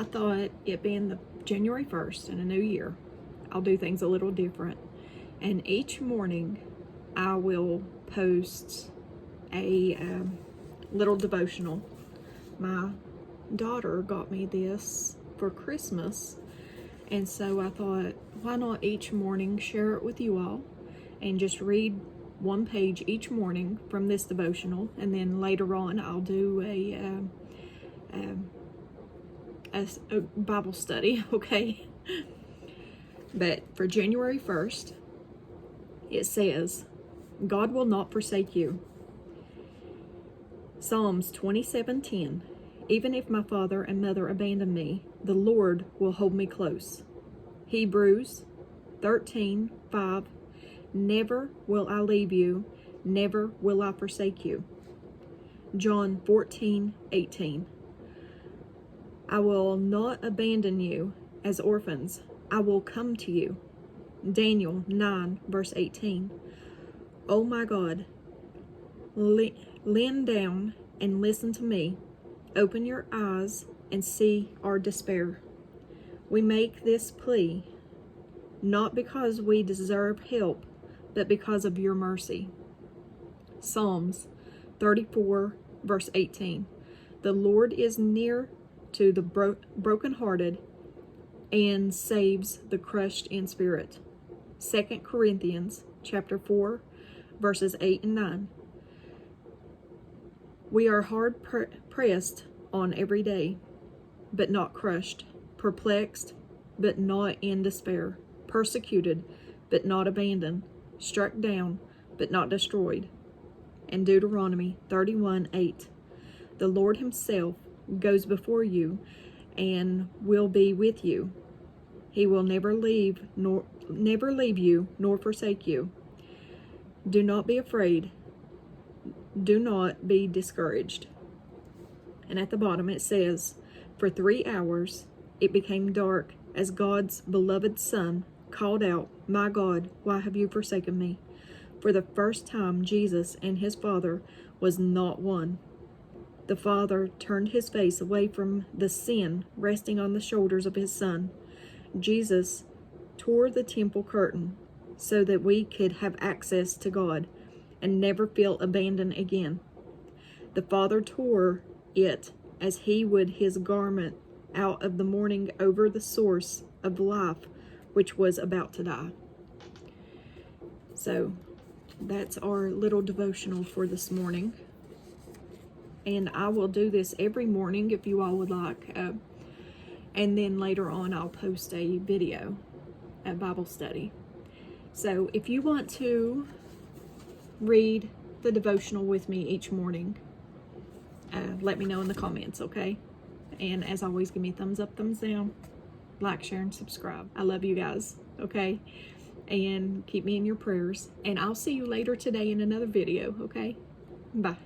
I thought it being the January 1st and a new year, I'll do things a little different. And each morning I will post a little devotional. My daughter got me this for Christmas, and so I thought, why not each morning share it with you all and just read one page each morning from this devotional, and then later on I'll do a Bible study, okay? But for January 1st, it says, God will not forsake you. Psalms 27:10, even if my father and mother abandon me, the Lord will hold me close. Hebrews 13:5, never will I leave you, never will I forsake you. John 14:18, I will not abandon you as orphans, I will come to you. Daniel 9:18, oh my God, lean down and listen to me. Open your eyes and see our despair. We make this plea, not because we deserve help, but because of your mercy. Psalms 34:18, the Lord is near to the brokenhearted and saves the crushed in spirit. 2 Corinthians chapter 4, verses 8 and 9. We are hard pressed on every day, but not crushed, perplexed, but not in despair, persecuted, but not abandoned, struck down, but not destroyed. And Deuteronomy 31:8. The Lord himself goes before you and will be with you. He will never leave you nor forsake you. Do not be afraid. Do not be discouraged. And at the bottom it says, for 3 hours it became dark as God's beloved Son called out, my God, why have you forsaken me? For the first time, Jesus and his Father was not one. The Father turned his face away from the sin resting on the shoulders of his Son. Jesus tore the temple curtain so that we could have access to God and never feel abandoned again. The Father tore it as he would his garment out of the mourning over the source of life, which was about to die. So that's our little devotional for this morning. And I will do this every morning if you all would like. And then later on I'll post a video, a Bible study. So if you want to read the devotional with me each morning, let me know in the comments, okay? And as always, give me a thumbs up, thumbs down, like, share, and subscribe. I love you guys, okay? And keep me in your prayers. And I'll see you later today in another video, okay? Bye.